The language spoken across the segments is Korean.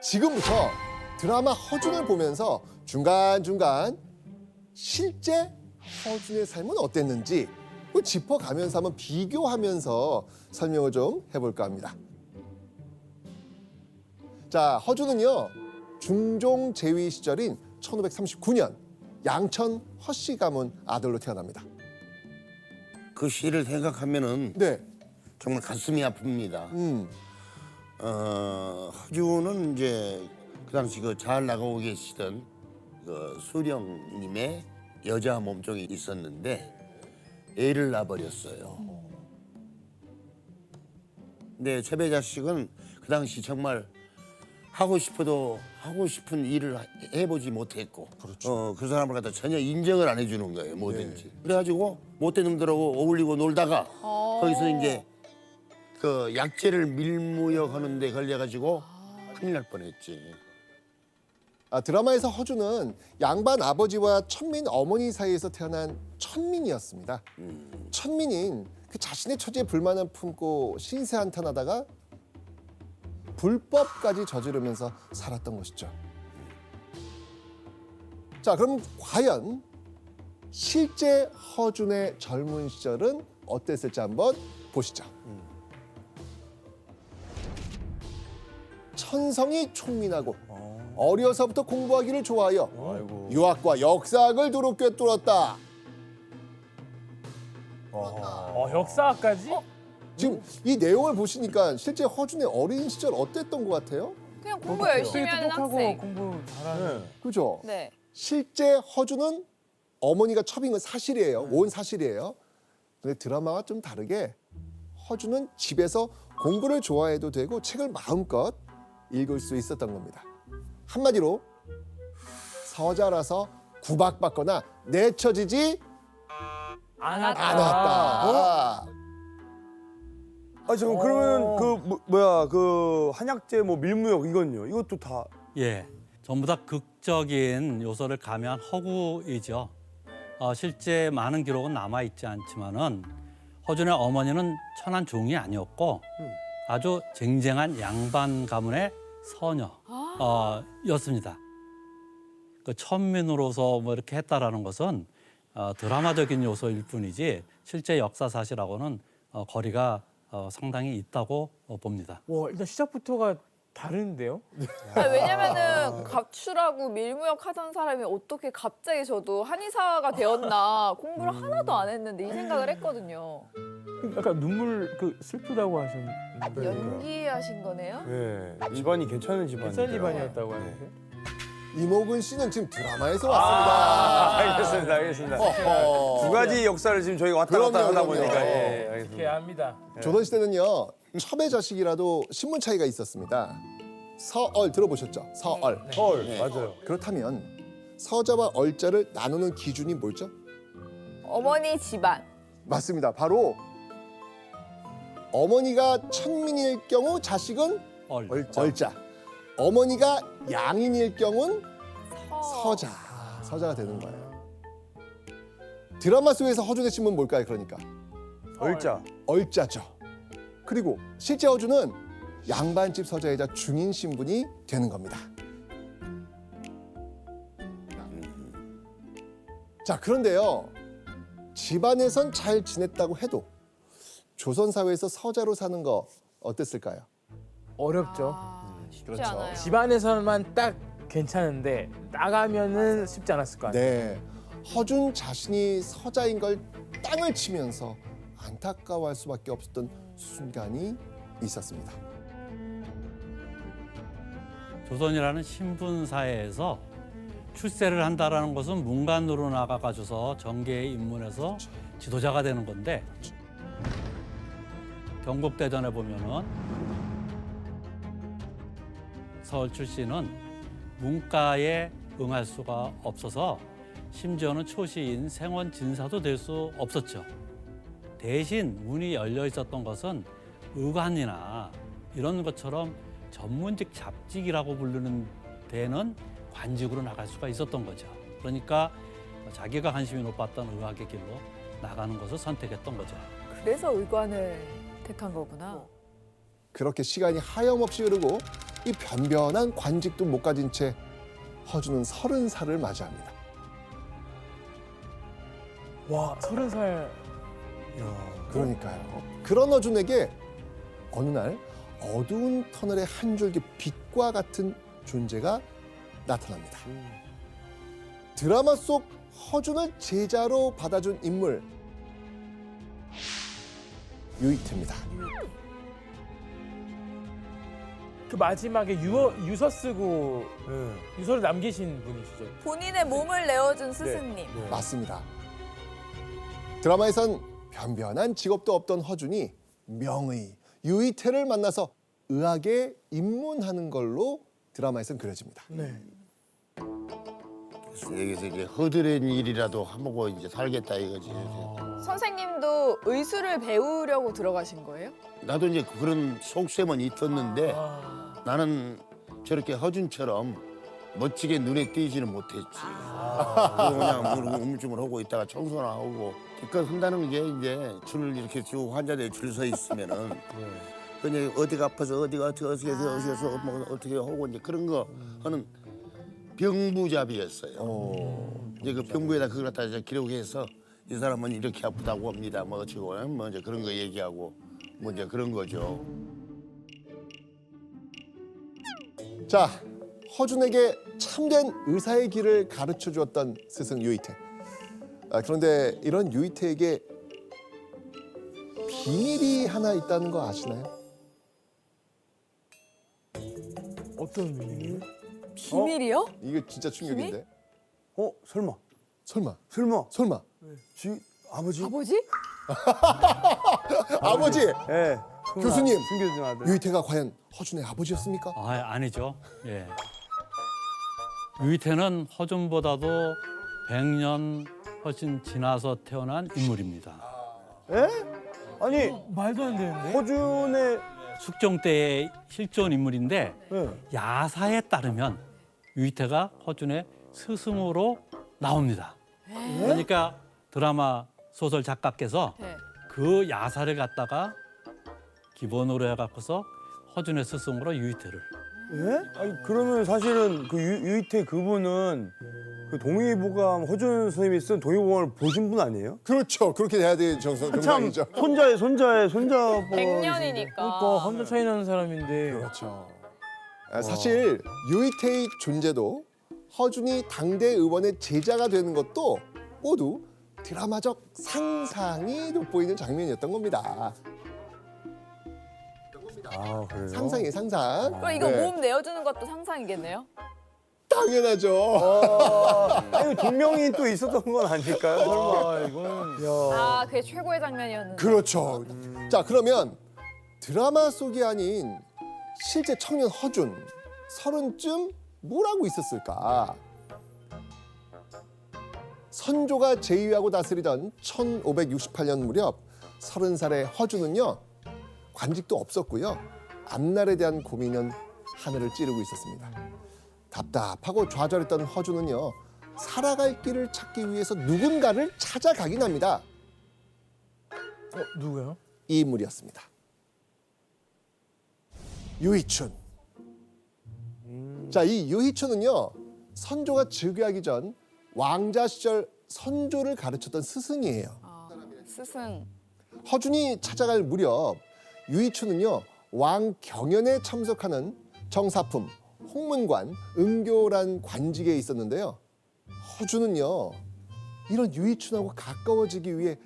지금부터 드라마 허준을 보면서 중간중간 실제 허준의 삶은 어땠는지 짚어가면서 한번 비교하면서 설명을 좀 해볼까 합니다. 자, 허준은요, 중종 제위 시절인 1539년 양천 허씨 가문 아들로 태어납니다. 그 시를 생각하면은 네, 정말 가슴이 아픕니다. 허준은 이제 그 당시 그 잘 나가고 계시던 그 수령님의 여자 몸종이 있었는데 애를 낳아버렸어요. 근데 최배 자식은 그 당시 정말 하고 싶어도 하고 싶은 일을 해보지 못했고, 그 사람을 갖다 전혀 인정을 안 해주는 거예요, 뭐든지. 그래가지고 못된 놈들하고 어울리고 놀다가 거기서 이제 그 약재를 밀무역하는 데 걸려가지고 큰일 날 뻔했지. 드라마에서 허준은 양반 아버지와 천민 어머니 사이에서 태어난 천민이었습니다. 천민인 그 자신의 처지에 불만을 품고 신세한탄하다가 불법까지 저지르면서 살았던 것이죠. 자, 그럼 과연 실제 허준의 젊은 시절은 어땠을지 한번 보시죠. 천성이 총민하고 어려서부터 공부하기를 좋아하여 유학과 역사학을 두루 꿰뚫었다. 역사까지? 지금 이 내용을 보시니까 실제 허준의 어린 시절 어땠던 것 같아요? 그냥 공부 열심히 하는 똑똑하고 학생. 공부 잘하는. 그죠? 네. 실제 허준은 어머니가 첩인 건 사실이에요. 온 사실이에요. 근데 드라마와 좀 다르게 허준은 집에서 공부를 좋아해도 되고 책을 마음껏 읽을 수 있었던 겁니다. 한마디로 서자라서 구박받거나 내쳐지지 않았다. 잠깐 그러면 그 한약재 뭐 밀무역 이건요. 이것도 다 예, 전부 다 극적인 요소를 가미한 허구이죠. 실제 많은 기록은 남아 있지 않지만은 허준의 어머니는 천한 종이 아니었고 아주 쟁쟁한 양반 가문의 서녀였습니다. 그 천민으로서 뭐 이렇게 했다라는 것은 드라마적인 요소일 뿐이지 실제 역사 사실하고는 거리가 상당히 있다고 봅니다. 와, 일단 시작부터가 다른데요? 아니, 왜냐면은 각출하고 밀무역 하던 사람이 어떻게 갑자기 저도 한의사가 되었나 공부를 하나도 안 했는데 이 생각을 했거든요. 약간 눈물 슬프다고 하셨는데. 연기하신 거네요? 예. 집안이 괜찮은 집안이에요. 괜찮은 집안이었다고 하는데. 이모근 씨는 지금 드라마에서 왔습니다. 알겠습니다. 어허. 두 가지 역사를 지금 저희가 왔다 갔다 그럼요, 하다 그럼요. 보니까 예, 알겠습니다. 이렇게 합니다. 조선시대는요, 첩의 자식이라도 신분 차이가 있었습니다. 서얼 들어보셨죠? 서얼. 헐, 맞아요. 그렇다면 서자와 얼자를 나누는 기준이 뭐죠? 어머니 집안. 맞습니다. 바로 어머니가 천민일 경우 자식은 얼자. 어머니가 양인일 경우는 서자가 되는 거예요. 드라마 속에서 허준의 신분은 뭘까요? 그러니까 얼자. 얼자죠. 그리고 실제 허준은 양반집 서자이자 중인 신분이 되는 겁니다. 자, 그런데요, 집안에선 잘 지냈다고 해도 조선 사회에서 서자로 사는 거 어땠을까요? 어렵죠. 쉽지 그렇죠. 않아요. 집안에서만 딱 괜찮은데 나가면은 쉽지 않았을 거 아니에요. 네, 허준 자신이 서자인 걸 땅을 치면서 안타까워할 수밖에 없었던 순간이 있었습니다. 조선이라는 신분 사회에서 출세를 한다라는 것은 문관으로 나가가지고서 정계에 입문해서 지도자가 되는 건데 경국대전에 보면은 서울 출신은 문과에 응할 수가 없어서 심지어는 초시인 생원 진사도 될 수 없었죠. 대신 문이 열려 있었던 것은 의관이나 이런 것처럼 전문직 잡직이라고 부르는 데는 관직으로 나갈 수가 있었던 거죠. 그러니까 자기가 관심이 높았던 의학의 길로 나가는 것을 선택했던 거죠. 그래서 의관을 택한 거구나. 그렇게 시간이 하염없이 흐르고 이 변변한 관직도 못 가진 채 허준은 30살을 맞이합니다. 와, 30살. 그러니까요. 그런 허준에게 어느 날 어두운 터널의 한 줄기 빛과 같은 존재가 나타납니다. 드라마 속 허준을 제자로 받아준 인물 유이태입니다. 그 마지막에 유서 쓰고 유서를 남기신 분이시죠. 본인의 몸을 내어준 스승님. 맞습니다. 드라마에선 변변한 직업도 없던 허준이 명의 유이태를 만나서 의학에 입문하는 걸로 드라마에선 그려집니다. 네. 그래서 여기서 이제 허드렛 일이라도 하고 이제 살겠다 이거지. 선생님도 의술을 배우려고 들어가신 거예요? 나도 이제 그런 속셈은 있었는데 나는 저렇게 허준처럼 멋지게 눈에 띄지는 못했지. 그냥 우물쭈물 하고 있다가 청소나 하고 기껏 한다는 게 이제 줄 이렇게 쭉 환자들 줄 서 있으면은 그냥 어디가 아파서 어디가 어떻게 해서 뭐 어떻게 하고 이제 그런 거 하는 병부잡이였어요. 이제 그 병부에다 그걸 갖다 이제 기록해서 이 사람은 이렇게 아프다고 합니다. 뭐 어쩌고 뭐 이제 그런 거 얘기하고 뭐 이제 그런 거죠. 자, 허준에게 참된 의사의 길을 가르쳐 주었던 스승 유이태. 그런데 이런 유이태에게 비밀이 하나 있다는 거 아시나요? 어떤 분이에요? 비밀이요? 이게 진짜 충격인데. 설마 설마. 아버지? 아버지? 아버지. 예. 교수님. 숨겨진 아들. 유이태가 과연 허준의 아버지였습니까? 아니죠. 예. 유이태는 허준보다도 100년 훨씬 지나서 태어난 인물입니다. 예? 아니 말도 안 되는데. 허준의 숙종 때의 실존 인물인데 예. 야사에 따르면 유이태가 허준의 스승으로 나옵니다. 그러니까 드라마 소설 작가께서 네. 그 야사를 갖다가 기본으로 해갖고서 허준의 스승으로 유이태를. 예? 아니 그러면 사실은 그 유이태 그분은 그 동의보감 허준 선생님이 쓴 동의보감을 보신 분 아니에요? 그렇죠. 그렇게 돼야 될 참 정상이죠. 손자의 손자분. 100년이니까. 그러니까 한자 차이 나는 사람인데. 그렇죠. 사실 유이태의 존재도 허준이 당대 의원의 제자가 되는 것도 모두 드라마적 상상이 돋보이는 장면이었던 겁니다. 아 그래요? 상상이에요, 상상. 그럼 이거 네. 몸 내어주는 것도 상상이겠네요? 당연하죠. 아니 동명이 또 있었던 건 아닐까요? 설마. 이거는 아, 그게 최고의 장면이었는데. 그렇죠. 자, 그러면 드라마 속이 아닌 실제 청년 허준 30쯤 뭘 하고 있었을까? 선조가 제위하고 다스리던 1568년 무렵 30살의 허준은요, 관직도 없었고요. 앞날에 대한 고민은 하늘을 찌르고 있었습니다. 답답하고 좌절했던 허준은요, 살아갈 길을 찾기 위해서 누군가를 찾아가긴 합니다. 누구요? 이 인물이었습니다. 유희춘. 자, 이 유희춘은요, 선조가 즉위하기 전 왕자 시절 선조를 가르쳤던 스승이에요. 스승. 허준이 찾아갈 무렵 유희춘은요, 왕 경연에 참석하는 정사품, 홍문관, 은교란 관직에 있었는데요. 허준은요, 이런 유희춘하고 가까워지기 위해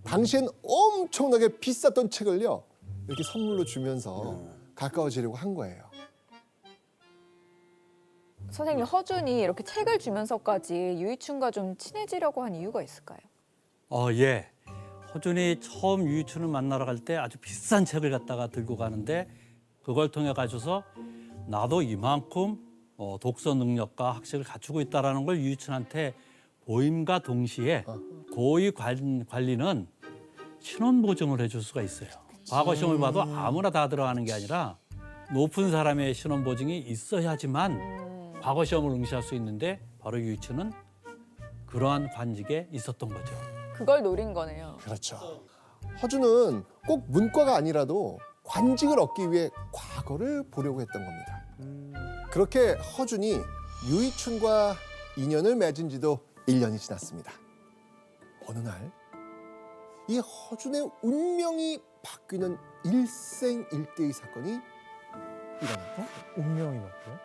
당시엔 엄청나게 비쌌던 책을요, 이렇게 선물로 주면서 가까워지려고 한 거예요. 선생님, 허준이 이렇게 책을 주면서까지 유이춘과 좀 친해지려고 한 이유가 있을까요? 예. 허준이 처음 유이춘을 만나러 갈 때 아주 비싼 책을 갖다가 들고 가는데 그걸 통해 가셔서 나도 이만큼 독서 능력과 학식을 갖추고 있다는 걸 유이춘한테 보임과 동시에 고위 관리는 신원 보증을 해줄 수가 있어요. 과거 시험을 봐도 아무나 다 들어가는 게 아니라 높은 사람의 신원 보증이 있어야지만 과거 시험을 응시할 수 있는데 바로 유이춘은 그러한 관직에 있었던 거죠. 그걸 노린 거네요. 그렇죠. 허준은 꼭 문과가 아니라도 관직을 얻기 위해 과거를 보려고 했던 겁니다. 그렇게 허준이 유이춘과 인연을 맺은 지도 1년이 지났습니다. 어느 날 이 허준의 운명이 바뀌는 일생일대의 사건이 일어났다. 운명이 바뀌어요?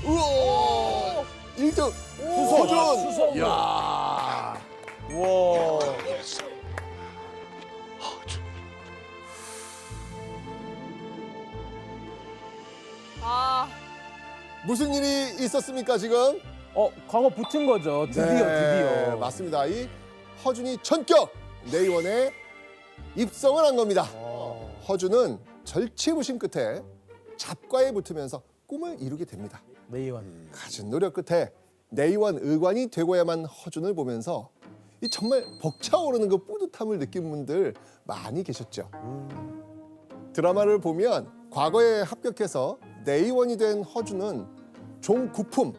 우와! 1등 허준! 수석. 이야! 우와. 아, 무슨 일이 있었습니까 지금? 과거 붙은 거죠. 드디어 네, 드디어. 맞습니다. 이 허준이 전격 네이원에 입성을 한 겁니다. 허준은 절치부심 끝에 잡과에 붙으면서 꿈을 이루게 됩니다. 네이원. 갖은 노력 끝에 네이원 의관이 되고야만 허준을 보면서 이 정말 벅차오르는 그 뿌듯함을 느낀 분들 많이 계셨죠. 드라마를 보면 과거에 합격해서 네이원이 된 허준은 종구품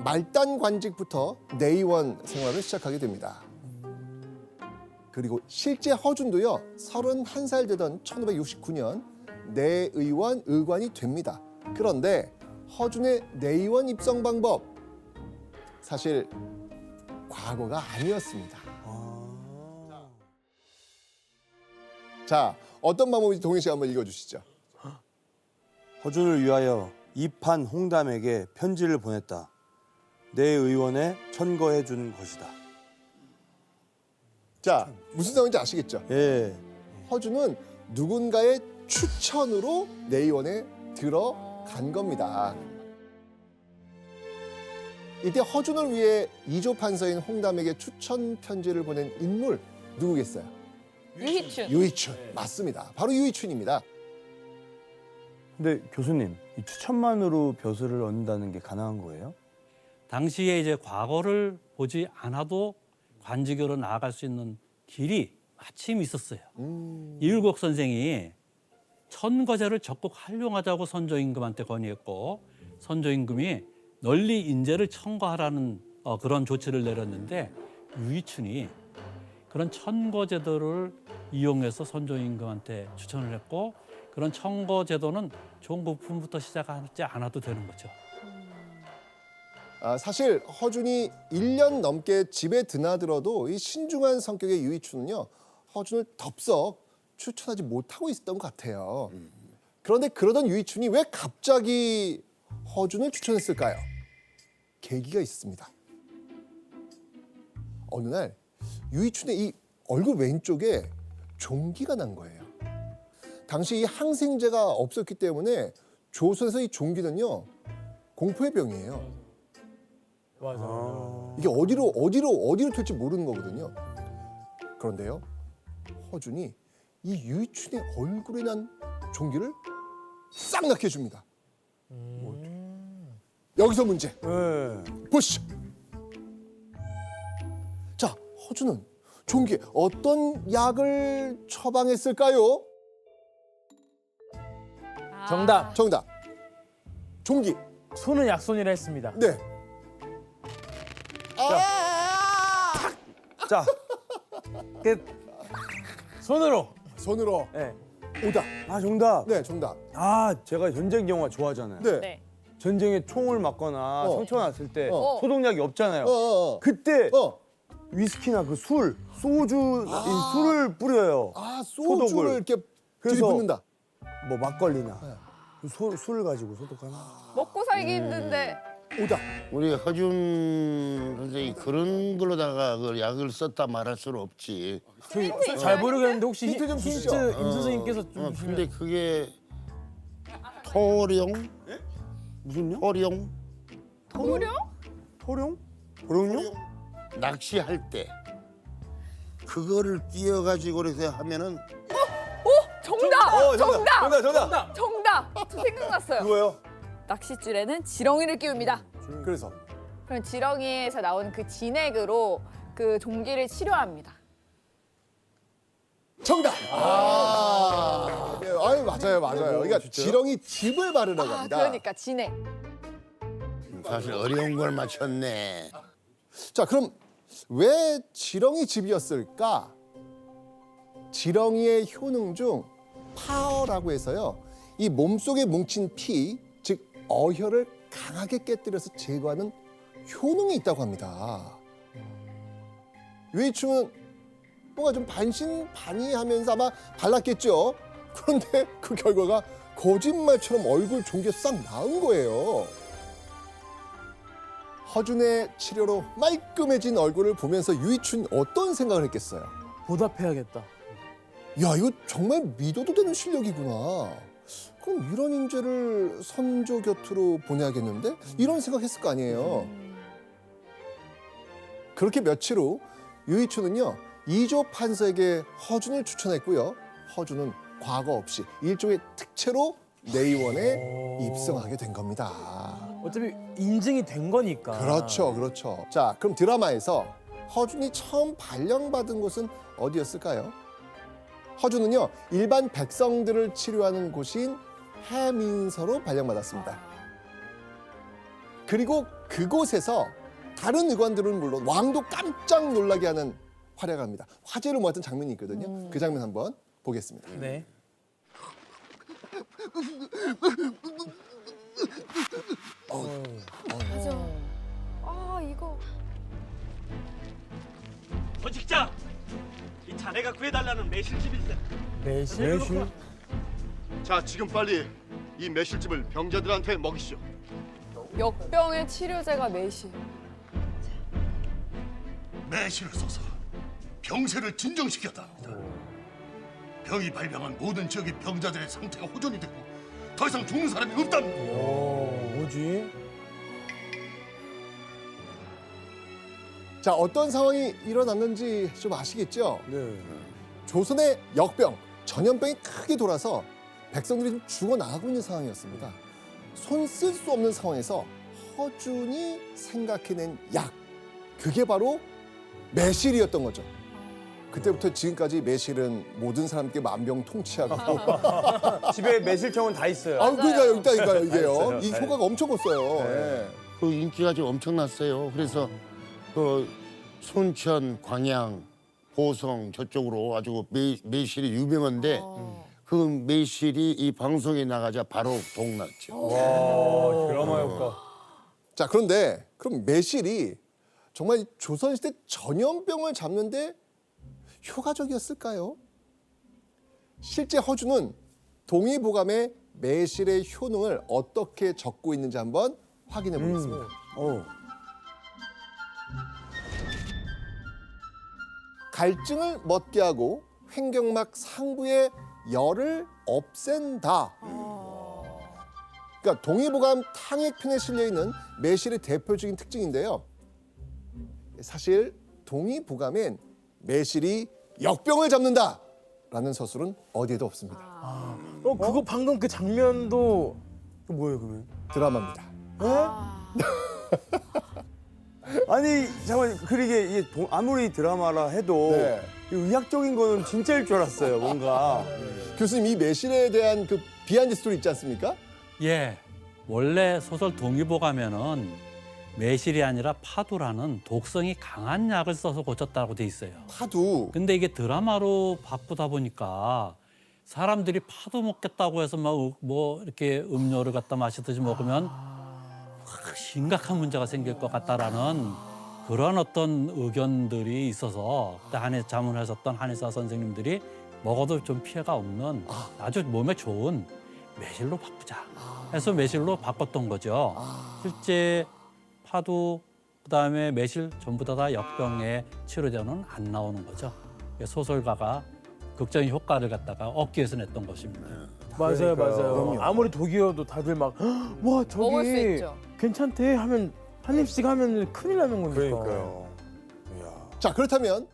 말단 관직부터 네이원 생활을 시작하게 됩니다. 그리고 실제 허준도요 31살 되던 1569년 내의원 의관이 됩니다. 그런데 허준의 내의원 입성 방법 사실 과거가 아니었습니다. 자, 어떤 방법인지 동현 씨가 한번 읽어주시죠. 허준을 위하여 이판 홍담에게 편지를 보냈다. 내 의원에 천거해 준 것이다. 자, 무슨 상황인지 아시겠죠? 예. 허준은 누군가의 추천으로 내의원에 들어간 겁니다. 이때 허준을 위해 이조 판서인 홍담에게 추천 편지를 보낸 인물 누구겠어요? 유희춘. 유이춘. 맞습니다. 바로 유이춘입니다. 근데 교수님, 이 추천만으로 벼슬을 얻는다는 게 가능한 거예요? 당시에 이제 과거를 보지 않아도 관직으로 나아갈 수 있는 길이 마침 있었어요. 이율곡 선생이 천거제를 적극 활용하자고 선조임금한테 건의했고 선조임금이 널리 인재를 청거하라는 그런 조치를 내렸는데 유이춘이 그런 천거제도를 이용해서 선조임금한테 추천을 했고 그런 청거제도는 종부품부터 시작하지 않아도 되는 거죠. 사실 허준이 1년 넘게 집에 드나들어도 이 신중한 성격의 유이춘은요 허준을 덥석 추천하지 못하고 있었던 것 같아요. 그런데 그러던 유이춘이 왜 갑자기 허준을 추천했을까요? 계기가 있습니다. 어느 날 유이춘의 이 얼굴 왼쪽에 종기가 난 거예요. 당시 이 항생제가 없었기 때문에 조선에서 이 종기는요 공포의 병이에요. 맞아. 이게 어디로 튈지 모르는 거거든요. 그런데요, 허준이 이 유이춘의 얼굴에 난 종기를 싹 낚여줍니다. 여기서 문제 예. 보시죠. 자, 허준은 종기에 어떤 약을 처방했을까요? 아. 정답. 정답. 종기. 손은 약손이라 했습니다. 네. 자, 끝. 손으로. 손으로 네. 오다. 아, 정답. 네, 정답. 아, 제가 전쟁 영화 좋아하잖아요. 네. 네. 전쟁에 총을 맞거나 상처 났을 때 어. 소독약이 없잖아요. 그때 그때 위스키나 그 술, 소주, 이 술을 뿌려요. 소주를 소독을. 이렇게 그래서 들이붓는다. 뭐 막걸리나 술을 가지고 소독하나. 먹고 살기 힘든데 오다. 우리 허준 선생이 그런 걸로다가 그 약을 썼다 말할 수는 없지. 잘 모르겠는데 혹시 힌트 좀 주시죠. 힌트 임 선생님께서 좀 주시면. 근데 그게 토령? 무슨요? 토령? 무려? 토룡? 토룡요? 낚시할 때 그거를 띄어가지고 그래서 하면은 정답! 정답! 정답. 정답! 저 생각났어요. 그거요? 낚싯줄에는 지렁이를 끼웁니다. 그래서 그럼 지렁이에서 나오는 그 진액으로 그 종기를 치료합니다. 정답. 네, 아유 맞아요. 그러니까 지렁이 즙을 바르라고 아, 합니다. 그러니까 진액. 사실 어려운 걸 맞췄네. 자, 그럼 왜 지렁이 집이었을까? 지렁이의 효능 중 파어라고 해서요. 이 몸속에 뭉친 피, 즉 어혈을 강하게 깨뜨려서 제거하는 효능이 있다고 합니다. 유이충은 뭔가 좀 반신반의하면서 아마 발랐겠죠. 그런데 그 결과가 거짓말처럼 얼굴 종게 싹 나은 거예요. 허준의 치료로 말끔해진 얼굴을 보면서 유이춘 어떤 생각을 했겠어요? 보답해야겠다. 야, 이거 정말 믿어도 되는 실력이구나. 그럼 이런 인재를 선조 곁으로 보내야겠는데? 이런 생각했을 거 아니에요. 그렇게 며칠 후 유이춘은요, 이조 판서에게 허준을 추천했고요. 허준은 과거 없이 일종의 특채로 내의원에 입성하게 된 겁니다. 어차피 인증이 된 거니까. 그렇죠, 그렇죠. 자, 그럼 드라마에서 허준이 처음 발령받은 곳은 어디였을까요? 허준은요, 일반 백성들을 치료하는 곳인 해민서로 발령받았습니다. 그리고 그곳에서 다른 의관들은 물론 왕도 깜짝 놀라게 하는 활약을 합니다. 화제를 모았던 장면이 있거든요. 그 장면 한번 보겠습니다. 네. 맞아. 아 이거 보직장, 이 자네가 구해달라는 매실집인데. 매실? 자, 지금 빨리 이 매실즙을 병자들한테 먹이시오. 역병의 치료제가 매실. 매실을 써서 병세를 진정시켰다 합니다. 병이 발병한 모든 지역의 병자들의 상태가 호전이 됐고 더 이상 죽는 사람이 없답니다. 뭐지? 자, 어떤 상황이 일어났는지 좀 아시겠죠? 네. 조선의 역병, 전염병이 크게 돌아서 백성들이 좀 죽어나가고 있는 상황이었습니다. 손 쓸 수 없는 상황에서 허준이 생각해낸 약, 그게 바로 매실이었던 거죠. 그때부터 지금까지 매실은 모든 사람께 만병통치약하고 집에 매실청은 다 있어요. 그러니까 여기 있다니까요, 이게요. 있어요. 이 효과가 엄청 컸어요. 네. 예. 그 인기가 좀 엄청났어요. 그래서 그 순천, 광양, 보성 저쪽으로 아주 매실이 유명한데 그 매실이 이 방송에 나가자 바로 동났죠. 와, 드라마 효과. 자, 그런데 그럼 매실이 정말 조선시대 전염병을 잡는데 효과적이었을까요? 실제 허준은 동의보감에 매실의 효능을 어떻게 적고 있는지 한번 확인해 보겠습니다. 갈증을 멎게 하고 횡격막 상부의 열을 없앤다. 그러니까 동의보감 탕액편에 실려 있는 매실의 대표적인 특징인데요. 사실 동의보감엔 매실이 역병을 잡는다라는 서술은 어디에도 없습니다. 그거 방금 그 장면도 그 뭐예요, 그러면? 드라마입니다. 아니, 잠깐만, 그러게 이게 아무리 드라마라 해도 네. 이 의학적인 거는 진짜일 줄 알았어요, 뭔가. 교수님, 이 매실에 대한 그 비하인드 스토리 있지 않습니까? 예, 원래 소설 동의보감에는 매실이 아니라 파도라는 독성이 강한 약을 써서 고쳤다고 돼 있어요. 파도. 근데 이게 드라마로 바쁘다 보니까 사람들이 파도 먹겠다고 해서 뭐 이렇게 음료를 갖다 마시듯이 먹으면 심각한 문제가 생길 것 같다라는 그런 어떤 의견들이 있어서 그때 자문하셨던 한의사 선생님들이 먹어도 좀 피해가 없는 아주 몸에 좋은 매실로 바꾸자 해서 매실로 바꿨던 거죠. 실제 파도 그다음에 매실 전부 다 역병의 치료제는 안 나오는 거죠. 소설가가 극적인 효과를 갖다가 얻기 위해서 냈던 것입니다. 맞아요, 맞아요. 그럼요. 아무리 독이어도 다들 막 와 저기 먹을 수 있죠. 괜찮대 하면 한 입씩 하면 큰일 나는 거니까. 그러니까요. 이야. 자, 그렇다면